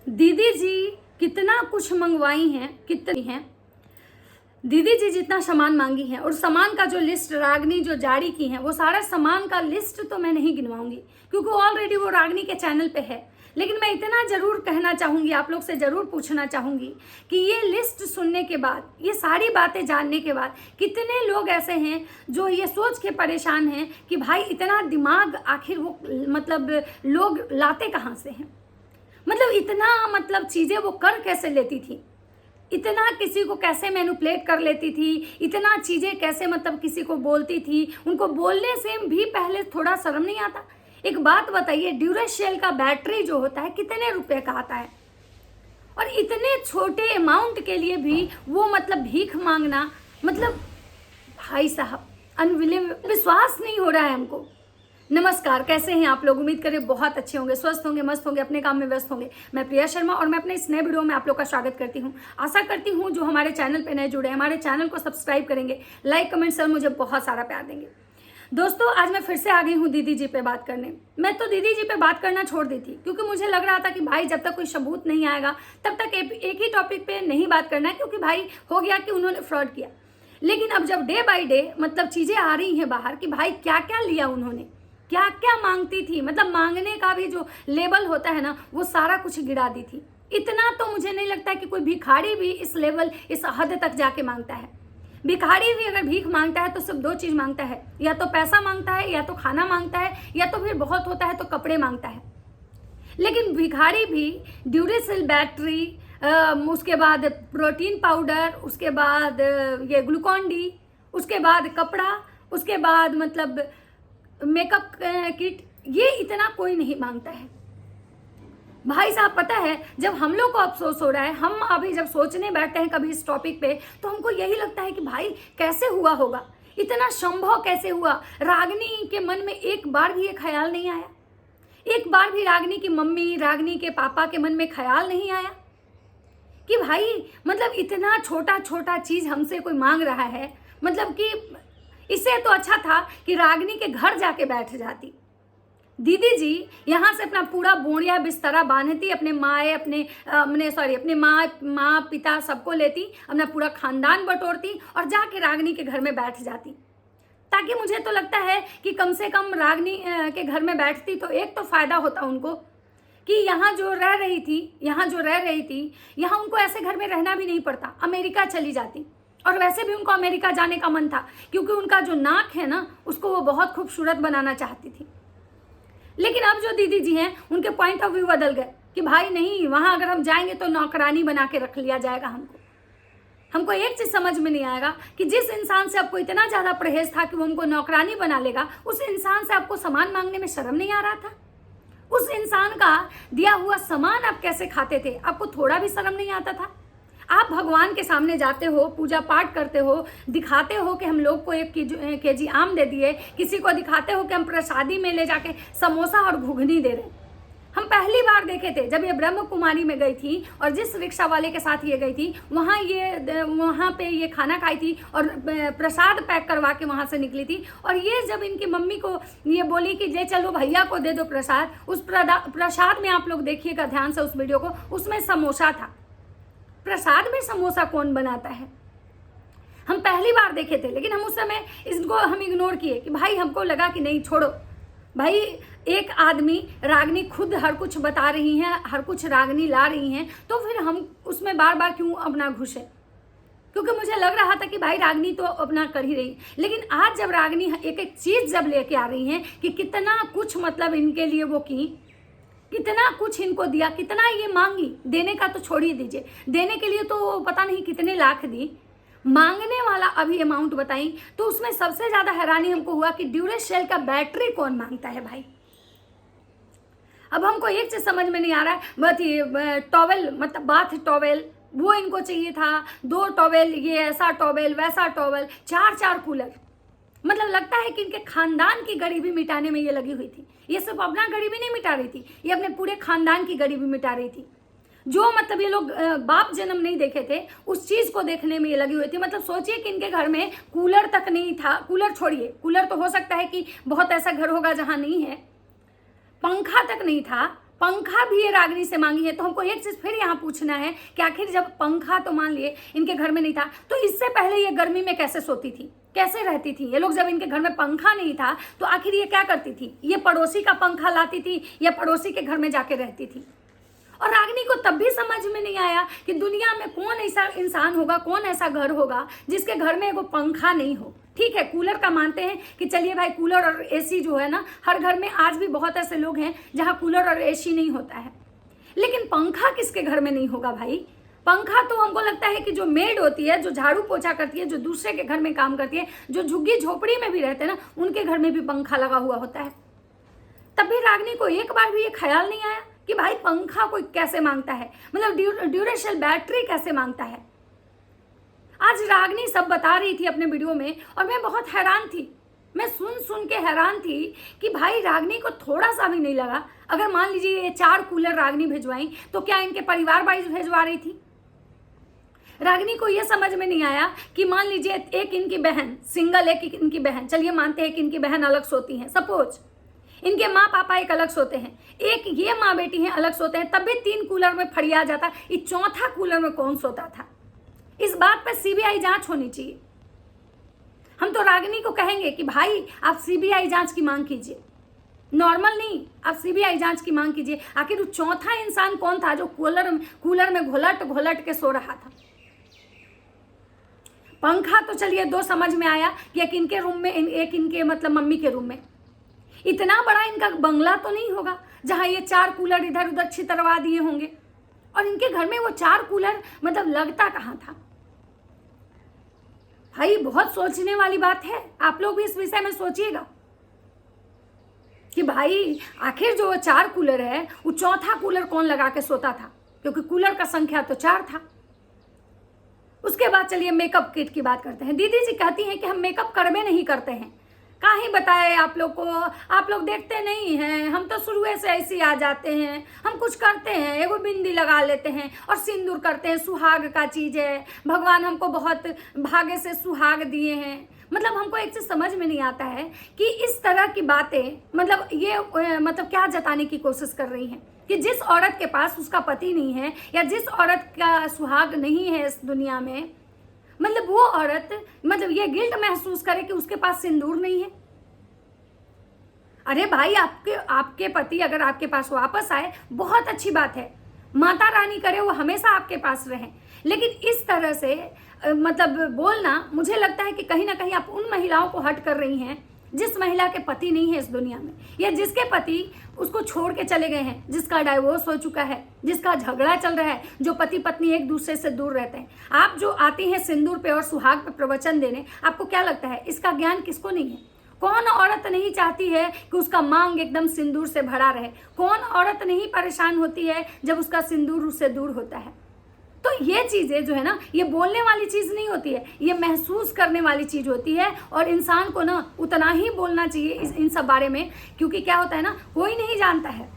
दीदी जी कितना कुछ मंगवाई हैं, कितनी हैं दीदी जी, जितना सामान मांगी है और सामान का जो लिस्ट रागनी जो जारी की है, वो सारा सामान का लिस्ट तो मैं नहीं गिनवाऊंगी क्योंकि ऑलरेडी वो रागनी के चैनल पे है। लेकिन मैं इतना जरूर कहना चाहूंगी, आप लोग से जरूर पूछना चाहूंगी कि ये लिस्ट सुनने के बाद, ये सारी बातें जानने के बाद, कितने लोग ऐसे हैं जो ये सोच के परेशान हैं कि भाई इतना दिमाग आखिर वो मतलब लोग लाते कहाँ से हैं, मतलब इतना मतलब चीजें वो कर कैसे लेती थी, इतना किसी को कैसे मैनिपुलेट कर लेती थी, इतना चीजें कैसे मतलब किसी को बोलती थी। उनको बोलने से भी पहले थोड़ा शर्म नहीं आता। एक बात बताइए, ड्यूरासेल का बैटरी जो होता है कितने रुपए का आता है, और इतने छोटे अमाउंट के लिए भी वो मतलब भीख मांगना, मतलब भाई साहब अनबिलीवेबल, विश्वास नहीं हो रहा है हमको। नमस्कार, कैसे हैं आप लोग? उम्मीद करें बहुत अच्छे होंगे, स्वस्थ होंगे, मस्त होंगे, अपने काम में व्यस्त होंगे। मैं प्रिया शर्मा और मैं अपने इस नए वीडियो में आप लोग का स्वागत करती हूं। आशा करती हूं जो हमारे चैनल पे नए जुड़े हैं, हमारे चैनल को सब्सक्राइब करेंगे, लाइक कमेंट सर मुझे बहुत सारा प्यार देंगे। दोस्तों, आज मैं फिर से आ गई हूँ दीदी जी पे बात करने। मैं तो दीदी जी पे बात करना छोड़ दी थी क्योंकि मुझे लग रहा था कि भाई जब तक कोई सबूत नहीं आएगा तब तक एक ही टॉपिक पे नहीं बात करना है, क्योंकि भाई हो गया कि उन्होंने फ्रॉड किया। लेकिन अब जब डे बाई डे मतलब चीजें आ रही हैं बाहर कि भाई क्या क्या लिया उन्होंने, क्या क्या मांगती थी, मतलब मांगने का भी जो लेवल होता है ना, वो सारा कुछ गिरा दी थी। इतना तो मुझे नहीं लगता कि कोई भिखारी भी इस लेवल, इस हद तक जाके मांगता है। भिखारी भी अगर भीख मांगता है तो सिर्फ दो चीज मांगता है, या तो पैसा मांगता है, या तो खाना मांगता है, या तो फिर बहुत होता है तो कपड़े मांगता है। लेकिन भिखारी भी ड्यूरासेल बैटरी, उसके बाद प्रोटीन पाउडर, उसके बाद ये ग्लूकॉन डी, उसके बाद कपड़ा, उसके बाद मतलब मेकअप किट, ये इतना कोई नहीं मांगता है। भाई साहब पता है, जब हम लोग को अफसोस हो रहा है, हम अभी जब सोचने बैठते हैं कभी इस टॉपिक पे, तो हमको यही लगता है कि भाई कैसे हुआ होगा, इतना संभव कैसे हुआ। रागनी के मन में एक बार भी ये ख्याल नहीं आया, एक बार भी रागनी की मम्मी, रागनी के पापा के मन में ख्याल नहीं आया कि भाई मतलब इतना छोटा छोटा चीज हमसे कोई मांग रहा है, मतलब कि इससे तो अच्छा था कि रागनी के घर जाके बैठ जाती। दीदी जी यहाँ से अपना पूरा बोरिया बिस्तरा बांधती, अपने अपने माँ पिता सबको लेती, अपना पूरा खानदान बटोरती और जाके रागनी के घर में बैठ जाती। ताकि मुझे तो लगता है कि कम से कम रागनी के घर में बैठती तो एक तो फायदा होता उनको कि यहाँ जो रह रही थी यहाँ उनको ऐसे घर में रहना भी नहीं पड़ता, अमेरिका चली जाती। और वैसे भी उनको अमेरिका जाने का मन था क्योंकि उनका जो नाक है ना, उसको वो बहुत खूबसूरत बनाना चाहती थी। लेकिन अब जो दीदी जी हैं, उनके पॉइंट ऑफ व्यू बदल गए कि भाई नहीं, वहां अगर हम जाएंगे तो नौकरानी बना के रख लिया जाएगा हमको एक चीज समझ में नहीं आएगा कि जिस इंसान से आपको इतना ज्यादा परहेज था कि वो हमको नौकरानी बना लेगा, उस इंसान से आपको सामान मांगने में शर्म नहीं आ रहा था? उस इंसान का दिया हुआ सामान आप कैसे खाते थे? आपको थोड़ा भी शर्म नहीं आता था? आप भगवान के सामने जाते हो, पूजा पाठ करते हो, दिखाते हो कि हम लोग को 1 केजी आम दे दिए, किसी को दिखाते हो कि हम प्रसादी में ले जाके समोसा और घुघनी दे रहे। हम पहली बार देखे थे जब ये ब्रह्म कुमारी में गई थी और जिस रिक्शा वाले के साथ ये गई थी, वहाँ पे ये खाना खाई थी और प्रसाद पैक करवा के वहाँ से निकली थी। और ये जब इनकी मम्मी को ये बोली कि ले चलो भैया को दे दो प्रसाद, उस प्रसाद में आप लोग देखिएगा ध्यान से उस वीडियो को, उसमें समोसा था। प्रसाद में समोसा कौन बनाता है? हम पहली बार देखे थे, लेकिन हम उस समय इसको हम इग्नोर किए कि भाई हमको लगा कि नहीं छोड़ो भाई, एक आदमी रागनी खुद हर कुछ बता रही हैं, हर कुछ रागनी ला रही हैं, तो फिर हम उसमें बार बार क्यों अपना घुसे? क्योंकि मुझे लग रहा था कि भाई रागनी तो अपना कर ही रही। लेकिन आज जब रागनी एक एक चीज जब लेके आ रही हैं कि कितना कुछ मतलब इनके लिए वो की, कितना कुछ इनको दिया, कितना ये मांगी, देने का तो छोड़ ही दीजिए, देने के लिए तो पता नहीं कितने लाख दी, मांगने वाला अभी अमाउंट बताई। तो उसमें सबसे ज्यादा हैरानी हमको हुआ कि ड्यूरासेल का बैटरी कौन मांगता है भाई? अब हमको एक चीज समझ में नहीं आ रहा है, टॉवेल मतलब बाथ टॉवेल वो इनको चाहिए था, 2 टॉवेल, ये ऐसा टॉवेल वैसा टॉवेल, 4 कूलर। मतलब लगता है कि इनके खानदान की गरीबी मिटाने में ये लगी हुई थी। ये सिर्फ अपना गरीबी नहीं मिटा रही थी, ये अपने पूरे खानदान की गरीबी मिटा रही थी। जो मतलब ये लोग बाप जन्म नहीं देखे थे, उस चीज को देखने में ये लगी हुई थी। मतलब सोचिए कि इनके घर में कूलर तक नहीं था, कूलर छोड़िए, कूलर तो हो सकता है कि बहुत ऐसा घर होगा जहां नहीं है, पंखा तक नहीं था, पंखा भी ये रागनी से मांगी है। तो हमको एक चीज फिर यहाँ पूछना है कि आखिर जब पंखा तो मान लिए इनके घर में नहीं था, तो इससे पहले ये गर्मी में कैसे सोती थी, कैसे रहती थी? ये लोग जब इनके घर में पंखा नहीं था तो आखिर ये क्या करती थी? ये पड़ोसी का पंखा लाती थी या पड़ोसी के घर में जाके रहती थी? और रागनी को तब भी समझ में नहीं आया कि दुनिया में कौन ऐसा इंसान होगा, कौन ऐसा घर होगा जिसके घर में एगो पंखा नहीं हो। ठीक है, कूलर का मानते हैं कि चलिए भाई, कूलर और एसी जो है ना, हर घर में आज भी बहुत ऐसे लोग हैं जहां कूलर और एसी नहीं होता है, लेकिन पंखा किसके घर में नहीं होगा भाई? पंखा तो हमको लगता है कि जो मेड होती है, जो झाड़ू पोछा करती है, जो दूसरे के घर में काम करती है, जो झुग्गी झोपड़ी में भी रहते हैं ना, उनके घर में भी पंखा लगा हुआ होता है। तब भी रागनी को एक बार भी ये ख्याल नहीं आया कि भाई पंखा कोई कैसे मांगता है, मतलब ड्यूरेशल बैटरी कैसे मांगता है। आज रागनी सब बता रही थी अपने वीडियो में और मैं बहुत हैरान थी। मैं सुन के हैरान थी कि भाई रागनी को थोड़ा सा भी नहीं लगा, अगर मान लीजिए ये 4 कूलर रागनी भिजवाई तो क्या इनके परिवार वाइज भिजवा रही थी? रागनी को यह समझ में नहीं आया कि मान लीजिए एक इनकी बहन सिंगल, एक इनकी बहन, चलिए मानते हैं कि इनकी बहन अलग सोती हैं, सपोज इनके माँ पापा एक अलग सोते हैं, एक ये माँ बेटी हैं अलग सोते हैं, तब भी 3 कूलर में फरिया जाता, ये चौथा कूलर में कौन सोता था? इस बात पर सीबीआई जांच होनी चाहिए। हम तो रागनी को कहेंगे कि भाई आप सीबीआई जांच की मांग कीजिए, नॉर्मल नहीं, आप सीबीआई जांच की मांग कीजिए। आखिर वो चौथा इंसान कौन था जो कूलर में घोलट के सो रहा था? पंखा तो चलिए 2 समझ में आया कि एक इनके रूम में, एक इनके मतलब मम्मी के रूम में। इतना बड़ा इनका बंगला तो नहीं होगा जहां ये 4 कूलर इधर उधर छितरवा दिए होंगे, और इनके घर में वो 4 कूलर मतलब लगता कहाँ था? भाई बहुत सोचने वाली बात है, आप लोग भी इस विषय में सोचिएगा कि भाई आखिर जो 4 कूलर है वो चौथा कूलर कौन लगा के सोता था, क्योंकि कूलर का संख्या तो 4 था। उसके बाद चलिए मेकअप किट की बात करते हैं। दीदी जी कहती हैं कि हम मेकअप करवे नहीं करते हैं। काहे बताए आप लोग को, आप लोग देखते नहीं हैं, हम तो शुरू से ऐसे आ जाते हैं। हम कुछ करते हैं, एगो बिंदी लगा लेते हैं और सिंदूर करते हैं, सुहाग का चीज़ है, भगवान हमको बहुत भाग्य से सुहाग दिए हैं। मतलब हमको एक चीज़ समझ में नहीं आता है कि इस तरह की बातें मतलब ये मतलब क्या जताने की कोशिश कर रही हैं कि जिस औरत के पास उसका पति नहीं है या जिस औरत का सुहाग नहीं है इस दुनिया में, मतलब वो औरत मतलब ये गिल्ट महसूस करे कि उसके पास सिंदूर नहीं है। अरे भाई, आपके पति अगर आपके पास वापस आए बहुत अच्छी बात है, माता रानी करे वो हमेशा आपके पास रहे, लेकिन इस तरह से मतलब बोलना, मुझे लगता है कि कहीं ना कहीं आप उन महिलाओं को हट कर रही हैं जिस महिला के पति नहीं है इस दुनिया में, या जिसके पति उसको छोड़ के चले गए हैं, जिसका डाइवोर्स हो चुका है, जिसका झगड़ा चल रहा है, जो पति पत्नी एक दूसरे से दूर रहते हैं। आप जो आती हैं सिंदूर पे और सुहाग पे प्रवचन देने, आपको क्या लगता है इसका ज्ञान किसको नहीं है? कौन औरत नहीं चाहती है कि उसका मांग एकदम सिंदूर से भरा रहे? कौन औरत नहीं परेशान होती है जब उसका सिंदूर उससे दूर होता है? तो ये चीज़ें जो है ना, ये बोलने वाली चीज़ नहीं होती है, ये महसूस करने वाली चीज़ होती है। और इंसान को ना उतना ही बोलना चाहिए इन सब बारे में, क्योंकि क्या होता है ना, कोई नहीं जानता है।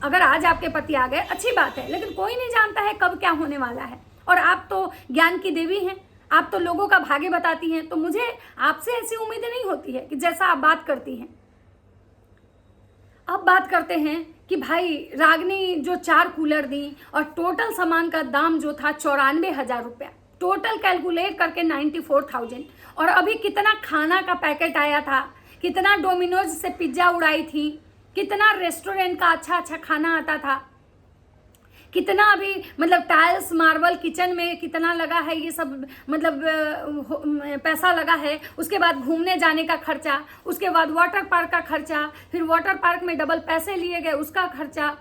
अगर आज आपके पति आ गए अच्छी बात है, लेकिन कोई नहीं जानता है कब क्या होने वाला है। और आप तो ज्ञान की देवी हैं, आप तो लोगों का भाग्य बताती हैं, तो मुझे आपसे ऐसी उम्मीदें नहीं होती है कि जैसा आप बात करती हैं। अब बात करते हैं कि भाई रागनी जो 4 कूलर दी और टोटल सामान का दाम जो था 94,000 रुपया, टोटल कैलकुलेट करके 94,000। और अभी कितना खाना का पैकेट आया था, कितना डोमिनोज से पिज्जा उड़ाई थी, कितना रेस्टोरेंट का अच्छा खाना आता था, कितना अभी मतलब टाइल्स मार्बल किचन में कितना लगा है, ये सब मतलब पैसा लगा है। उसके बाद घूमने जाने का खर्चा, उसके बाद वाटर पार्क का खर्चा, फिर वाटर पार्क में डबल पैसे लिए गए उसका खर्चा।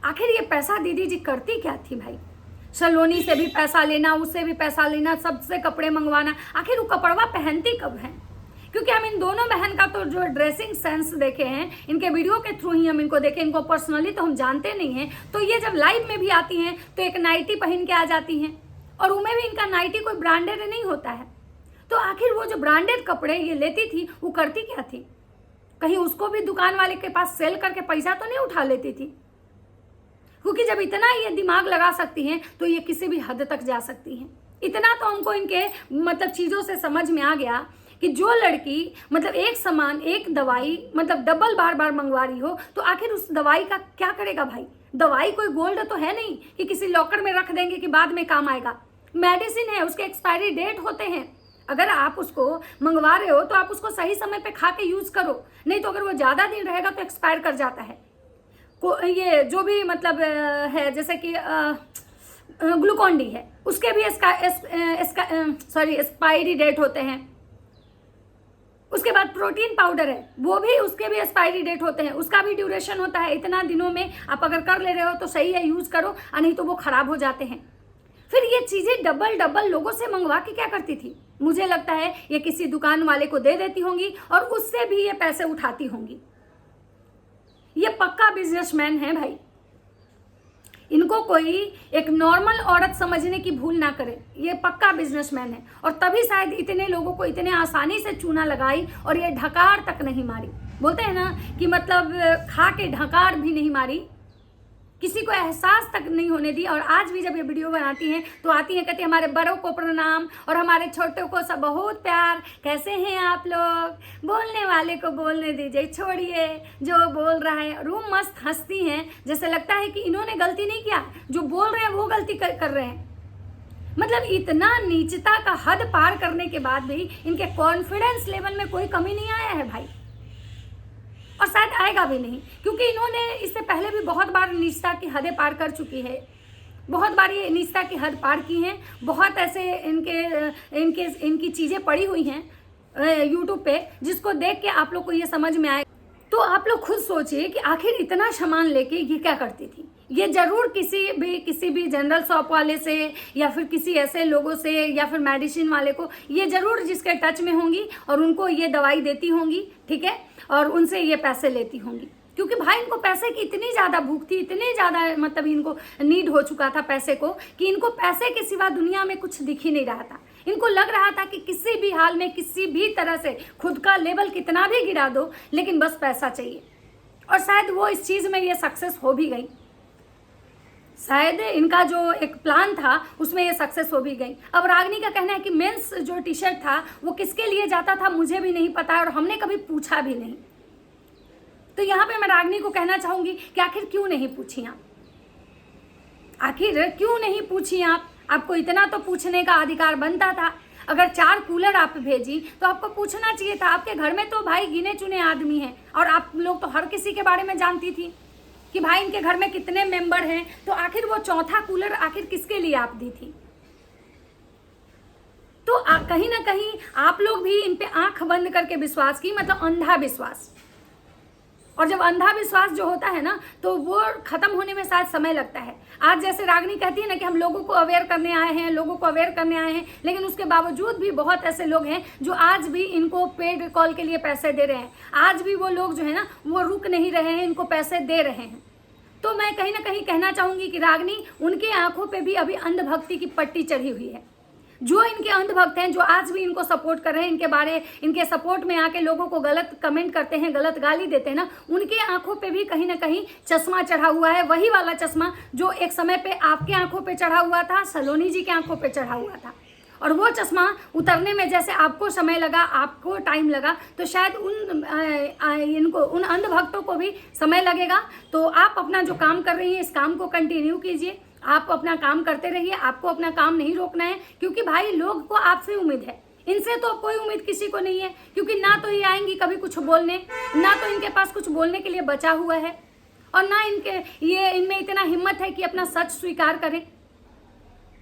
आखिर ये पैसा दीदी जी करती क्या थी भाई? सलोनी से भी पैसा लेना, उससे भी पैसा लेना, सबसे कपड़े मंगवाना, आखिर वो कपड़वा पहनती कब है? क्योंकि हम इन दोनों बहन का तो जो ड्रेसिंग सेंस देखे हैं, इनके वीडियो के थ्रू ही हम इनको देखे, इनको पर्सनली तो हम जानते नहीं हैं। तो ये जब लाइव में भी आती हैं तो एक नाइटी पहन के आ जाती हैं, और उनमें भी इनका नाइटी कोई ब्रांडेड नहीं होता है। तो आखिर वो जो ब्रांडेड कपड़े ये लेती थी वो करती क्या थी? कहीं उसको भी दुकान वाले के पास सेल करके पैसा तो नहीं उठा लेती थी? क्योंकि जब इतना ये दिमाग लगा सकती हैं तो ये किसी भी हद तक जा सकती हैं। इतना तो हमको इनके मतलब चीज़ों से समझ में आ गया कि जो लड़की मतलब एक सामान, एक दवाई मतलब डबल बार बार मंगवा रही हो, तो आखिर उस दवाई का क्या करेगा भाई? दवाई कोई गोल्ड तो है नहीं कि किसी लॉकर में रख देंगे कि बाद में काम आएगा। मेडिसिन है, उसके एक्सपायरी डेट होते हैं। अगर आप उसको मंगवा रहे हो तो आप उसको सही समय पे खा के यूज करो, नहीं तो अगर वो ज़्यादा दिन रहेगा तो एक्सपायर कर जाता है। ये जो भी मतलब है, जैसे कि ग्लूकॉन डी है, उसके भी एक्सपायरी डेट होते हैं। उसके बाद प्रोटीन पाउडर है, वो भी उसके भी एक्सपायरी डेट होते हैं, उसका भी ड्यूरेशन होता है। इतना दिनों में आप अगर कर ले रहे हो तो सही है, यूज करो, नहीं तो वो खराब हो जाते हैं। फिर ये चीजें डबल डबल लोगों से मंगवा के क्या करती थी? मुझे लगता है ये किसी दुकान वाले को दे देती होंगी और उससे भी ये पैसे उठाती होंगी। ये पक्का बिजनेसमैन है भाई। इनको कोई एक नॉर्मल औरत समझने की भूल ना करे, ये पक्का बिजनेसमैन है। और तभी शायद इतने लोगों को इतने आसानी से चूना लगाई और ये ढकार तक नहीं मारी। बोलते हैं ना कि मतलब खा के ढकार भी नहीं मारी, किसी को एहसास तक नहीं होने दी। और आज भी जब ये वीडियो बनाती हैं तो आती हैं, कहती हैं हमारे बड़ों को प्रणाम और हमारे छोटों को सब बहुत प्यार, कैसे हैं आप लोग, बोलने वाले को बोलने दीजिए, छोड़िए जो बोल रहा है। रूम मस्त हंसती हैं, जैसे लगता है कि इन्होंने गलती नहीं किया, जो बोल रहे हैं वो गलती कर रहे हैं। मतलब इतना नीचता का हद पार करने के बाद भी इनके कॉन्फिडेंस लेवल में कोई कमी नहीं आया है भाई, और शायद आएगा भी नहीं, क्योंकि इन्होंने इससे पहले भी बहुत बार नीचता की हदें पार कर चुकी है। बहुत बार ये नीचता की हद पार की हैं। बहुत ऐसे इनकी चीज़ें पड़ी हुई हैं यूट्यूब पे, जिसको देख के आप लोग को ये समझ में आए। तो आप लोग खुद सोचिए कि आखिर इतना सामान लेके ये क्या करती थी। ये जरूर किसी भी जनरल शॉप वाले से या फिर किसी ऐसे लोगों से या फिर मेडिसिन वाले को ये जरूर जिसके टच में होंगी और उनको ये दवाई देती होंगी, ठीक है, और उनसे ये पैसे लेती होंगी। क्योंकि भाई इनको पैसे की इतनी ज़्यादा भूख थी, इतनी ज़्यादा मतलब इनको नीड हो चुका था पैसे को, कि इनको पैसे के सिवा दुनिया में कुछ दिख ही नहीं रहा था। इनको लग रहा था कि किसी भी हाल में, किसी भी तरह से खुद का लेवल कितना भी गिरा दो, लेकिन बस पैसा चाहिए। और शायद वो इस चीज़ में ये सक्सेस हो भी गई। शायद इनका जो एक प्लान था उसमें ये सक्सेस हो भी गई। अब रागनी का कहना है कि मेंस जो टी शर्ट था वो किसके लिए जाता था मुझे भी नहीं पता और हमने कभी पूछा भी नहीं। तो यहाँ पे मैं रागनी को कहना चाहूंगी कि आखिर क्यों नहीं पूछी आप? आखिर क्यों नहीं पूछी आप? आपको इतना तो पूछने का अधिकार बनता था। अगर 4 कूलर आप भेजी तो आपको पूछना चाहिए था। आपके घर में तो भाई गिने चुने आदमी हैं और आप लोग तो हर किसी के बारे में जानती थी कि भाई इनके घर में कितने मेंबर हैं। तो आखिर वो 4था कूलर आखिर किसके लिए आप दी थी? तो कहीं ना कहीं आप लोग भी इन पे आंख बंद करके विश्वास की, मतलब अंधा विश्वास। और जब अंधा विश्वास जो होता है ना तो वो खत्म होने में शायद समय लगता है। आज जैसे रागनी कहती है ना कि हम लोगों को अवेयर करने आए हैं, लोगों को अवेयर करने आए हैं, लेकिन उसके बावजूद भी बहुत ऐसे लोग हैं जो आज भी इनको पेड कॉल के लिए पैसे दे रहे हैं। आज भी वो लोग जो है ना वो रुक नहीं रहे हैं, इनको पैसे दे रहे हैं। तो मैं कहीं ना कहीं कहना चाहूंगी कि रागनी, उनके आंखों पे भी अभी अंधभक्ति की पट्टी चढ़ी हुई है। जो इनके अंधभक्त हैं, जो आज भी इनको सपोर्ट कर रहे हैं, इनके सपोर्ट में आके लोगों को गलत कमेंट करते हैं, गलत गाली देते हैं ना, उनके आंखों पे भी कहीं ना कहीं चश्मा चढ़ा हुआ है। वही वाला चश्मा जो एक समय पे आपके आंखों पे चढ़ा हुआ था, सलोनी जी के आंखों पे चढ़ा हुआ था। और वो चश्मा उतरने में जैसे आपको समय लगा, आपको टाइम लगा, तो शायद उन अंधभक्तों को भी समय लगेगा। तो आप अपना जो काम कर रही हैं इस काम को कंटिन्यू कीजिए। आप अपना काम करते रहिए, आपको अपना काम नहीं रोकना है, क्योंकि भाई लोग को आपसे उम्मीद है। इनसे तो कोई उम्मीद किसी को नहीं है, क्योंकि ना तो ये आएंगी कभी कुछ बोलने, ना तो इनके पास कुछ बोलने के लिए बचा हुआ है, और ना इनमें इतना हिम्मत है कि अपना सच स्वीकार करें।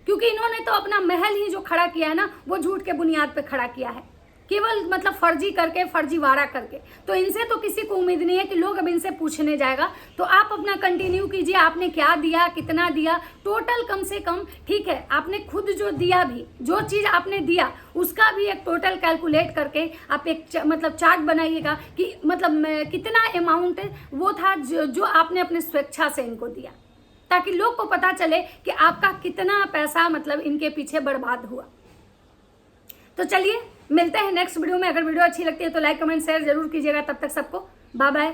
क्योंकि इन्होंने तो अपना महल ही जो खड़ा किया है ना वो झूठ के बुनियाद पे खड़ा किया है, केवल मतलब फर्जी करके, फर्जीवाड़ा करके। तो इनसे तो किसी को उम्मीद नहीं है कि लोग अब इनसे पूछने जाएगा। तो आप अपना कंटिन्यू कीजिए। आपने क्या दिया, कितना दिया, टोटल कम से कम, ठीक है, आपने खुद जो दिया भी, जो चीज़ आपने दिया उसका भी एक टोटल कैलकुलेट करके आप एक मतलब चार्ट बनाइएगा कि मतलब कितना अमाउंट वो था जो आपने अपने स्वेच्छा से इनको दिया, ताकि लोग को पता चले कि आपका कितना पैसा मतलब इनके पीछे बर्बाद हुआ। तो चलिए मिलते हैं नेक्स्ट वीडियो में। अगर वीडियो अच्छी लगती है तो लाइक, कमेंट, शेयर जरूर कीजिएगा। तब तक सबको बाय बाय।